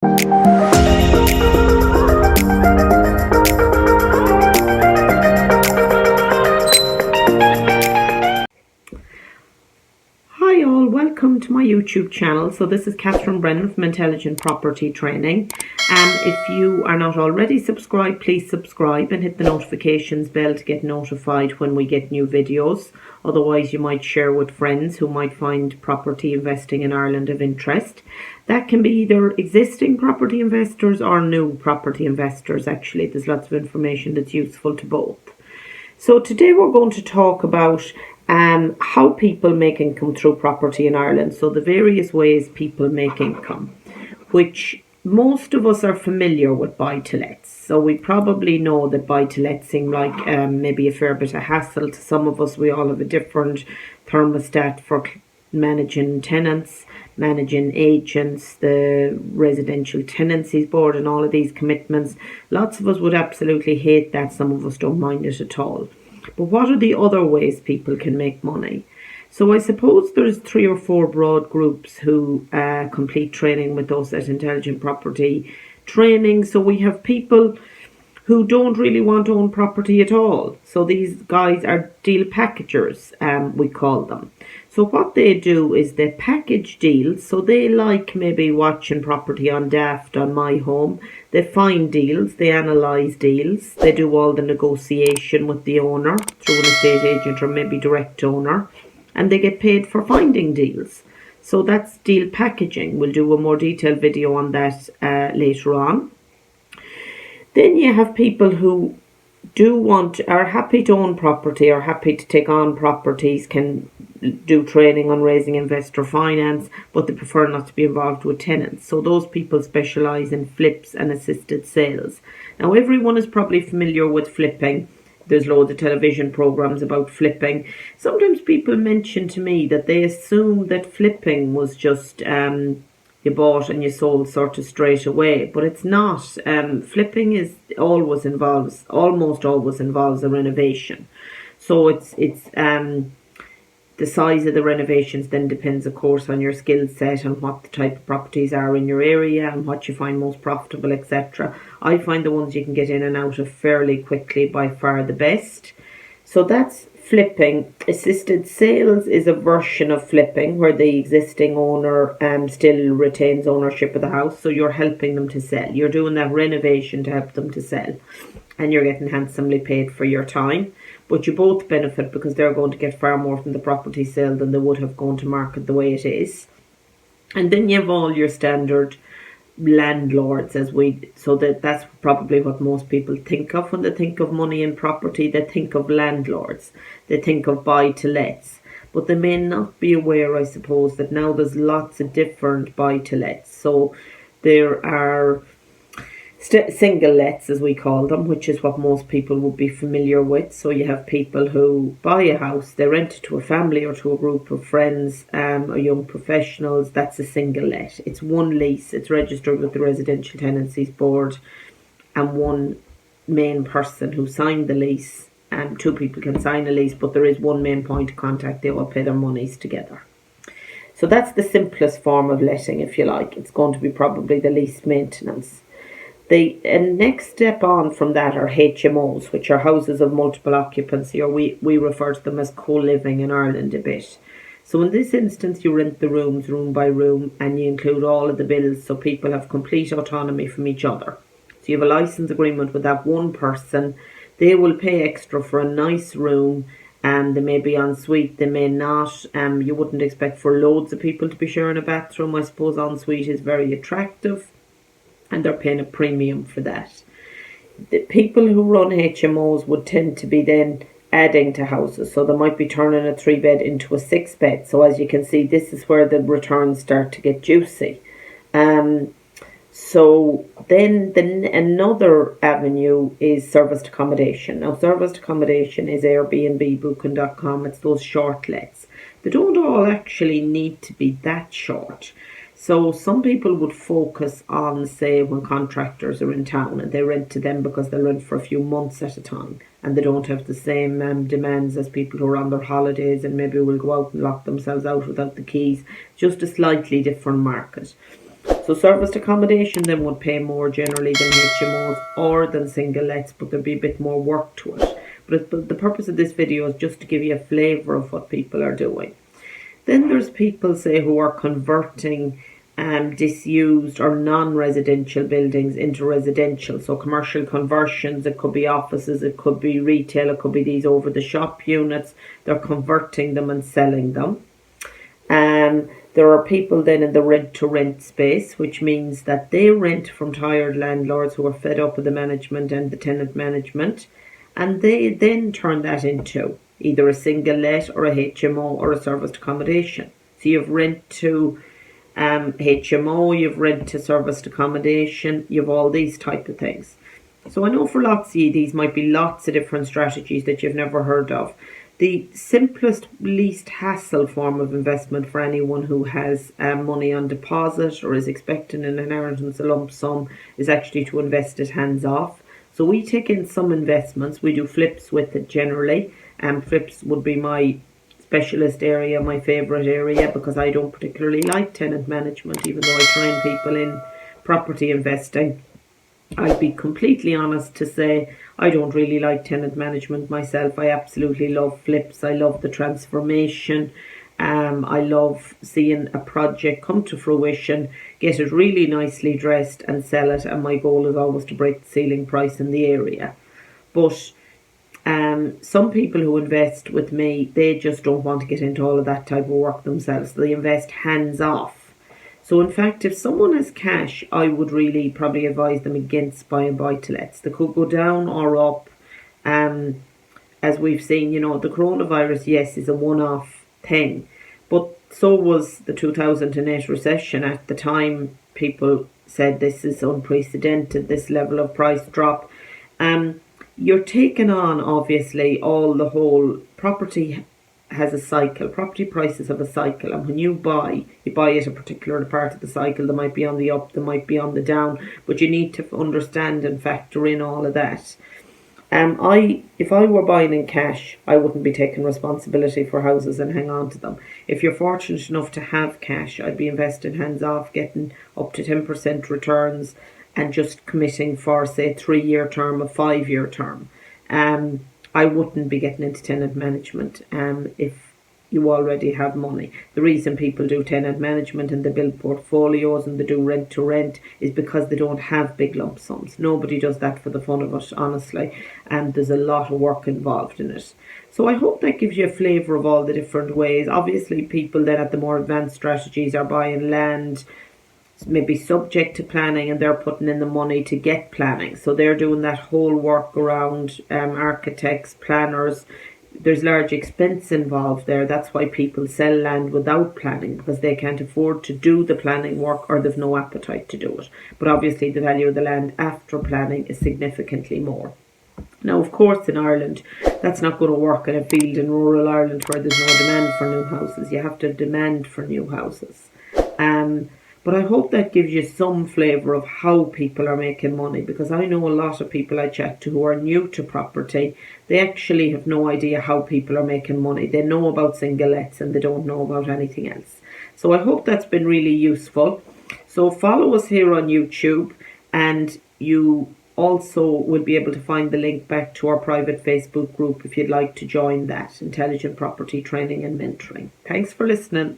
Hi all, welcome to my YouTube channel. So this is Catherine Brennan from Intelligent Property Training. If you are not already subscribed, please subscribe and hit the notifications bell to get notified when we get new videos. Otherwise you might share with friends who might find property investing in Ireland of interest. That can be either existing property investors or new property investors. Actually, there's lots of information that's useful to both. So today we're going to talk about how people make income through property in Ireland. So the various ways people make income, which most of us are familiar with buy-to-lets. So we probably know that buy-to-lets seem like maybe a fair bit of hassle to some of us. We all have a different thermostat for managing tenants, managing agents, the residential tenancies board and all of these commitments. Lots of us would absolutely hate that. Some of us don't mind it at all. But what are the other ways people can make money? So I suppose there's 3 or 4 broad groups who complete training with us at Intelligent Property Training. So we have people who don't really want to own property at all. So these guys are deal packagers, we call them. So what they do is they package deals. So they like maybe watching property on Daft on My Home. They find deals, they analyse deals, they do all the negotiation with the owner through an estate agent or maybe direct owner, and they get paid for finding deals. So that's deal packaging. We'll do a more detailed video on that later on. Then you have people who are happy to own property or happy to take on properties, can do training on raising investor finance, but they prefer not to be involved with tenants. So those people specialise in flips and assisted sales. Now everyone is probably familiar with flipping. There's loads of television programs about flipping. Sometimes people mention to me that they assume that flipping was just you bought and you sold sort of straight away, but it's not. Flipping is almost always involves a renovation. So it's the size of the renovations then depends, of course, on your skill set and what the type of properties are in your area and what you find most profitable, etc. I find the ones you can get in and out of fairly quickly by far the best. So that's flipping. Assisted sales is a version of flipping where the existing owner still retains ownership of the house. So you're helping them to sell. You're doing that renovation to help them to sell. And you're getting handsomely paid for your time. But you both benefit because they're going to get far more from the property sale than they would have gone to market the way it is. And then you have all your standard landlords, so that's probably what most people think of when they think of money in property. They think of landlords, they think of buy-to-lets, but they may not be aware, I suppose, that now there's lots of different buy-to-lets. So there are single lets, as we call them, which is what most people would be familiar with. So you have people who buy a house, they rent it to a family or to a group of friends or young professionals. That's a single let. It's one lease, it's registered with the Residential Tenancies Board, and one main person who signed the lease. 2 people can sign a lease, but there is one main point of contact. They all pay their monies together. So that's the simplest form of letting, if you like. It's going to be probably the least maintenance. The next step on from that are HMOs, which are houses of multiple occupancy, or we refer to them as co-living in Ireland a bit. So in this instance, you rent the rooms room by room and you include all of the bills, so people have complete autonomy from each other. So you have a license agreement with that one person. They will pay extra for a nice room, and they may be en suite, they may not. You wouldn't expect for loads of people to be sharing a bathroom. I suppose en suite is very attractive, and they're paying a premium for that. The people who run HMOs would tend to be then adding to houses. So they might be turning a 3-bed into a 6-bed. So as you can see, this is where the returns start to get juicy. So then another avenue is serviced accommodation. Now serviced accommodation is Airbnb, Booking.com. It's those short lets. They don't all actually need to be that short. So some people would focus on, say, when contractors are in town and they rent to them because they rent for a few months at a time and they don't have the same demands as people who are on their holidays and maybe will go out and lock themselves out without the keys. Just a slightly different market. So serviced accommodation then would pay more generally than HMOs or than single lets, but there'd be a bit more work to it. But the purpose of this video is just to give you a flavour of what people are doing. Then there's people, say, who are converting disused or non-residential buildings into residential. So commercial conversions, it could be offices, it could be retail, it could be these over-the-shop units. They're converting them and selling them. There are people then in the rent-to-rent space, which means that they rent from tired landlords who are fed up with the management and the tenant management, and they then turn that into either a single let or a HMO or a serviced accommodation. So you've rent to HMO, you've rent to serviced accommodation, you've all these type of things. So I know for lots of you, these might be lots of different strategies that you've never heard of. The simplest, least hassle form of investment for anyone who has money on deposit or is expecting an inheritance, a lump sum, is actually to invest it hands off. So we take in some investments, we do flips with it generally. Flips would be my specialist area, my favourite area, because I don't particularly like tenant management, even though I train people in property investing. I'd be completely honest to say I don't really like tenant management myself. I absolutely love flips. I love the transformation. I love seeing a project come to fruition, get it really nicely dressed and sell it. And my goal is always to break the ceiling price in the area. But some people who invest with me, they just don't want to get into all of that type of work themselves. They invest hands off. So in fact, if someone has cash, I would really probably advise them against buying buy-to-lets. They could go down or up. As we've seen, you know, the coronavirus, yes, is a one-off thing. But so was the 2008 recession. At the time, people said this is unprecedented, this level of price drop. You're taking on, obviously, all the whole property has a cycle. Property prices have a cycle, and when you buy at a particular part of the cycle. They might be on the up, they might be on the down, but you need to understand and factor in all of that. If I were buying in cash, I wouldn't be taking responsibility for houses and hang on to them. If you're fortunate enough to have cash, I'd be investing hands off, getting up to 10% returns, and just committing for, say, 3-year term, a 5-year term. I wouldn't be getting into tenant management if you already have money. The reason people do tenant management and they build portfolios and they do rent to rent is because they don't have big lump sums. Nobody does that for the fun of it, honestly, and there's a lot of work involved in it. So I hope that gives you a flavour of all the different ways. Obviously, people then at the more advanced strategies are buying land, maybe subject to planning, and they're putting in the money to get planning. So they're doing that whole work around architects, planners. There's large expense involved there. That's why people sell land without planning, because they can't afford to do the planning work or they've no appetite to do it. But obviously the value of the land after planning is significantly more. Now, of course, in Ireland, that's not going to work in a field in rural Ireland where there's no demand for new houses. You have to demand for new houses. But I hope that gives you some flavour of how people are making money, because I know a lot of people I chat to who are new to property. They actually have no idea how people are making money. They know about single lets and they don't know about anything else. So I hope that's been really useful. So follow us here on YouTube, and you also will be able to find the link back to our private Facebook group if you'd like to join that, Intelligent Property Training and Mentoring. Thanks for listening.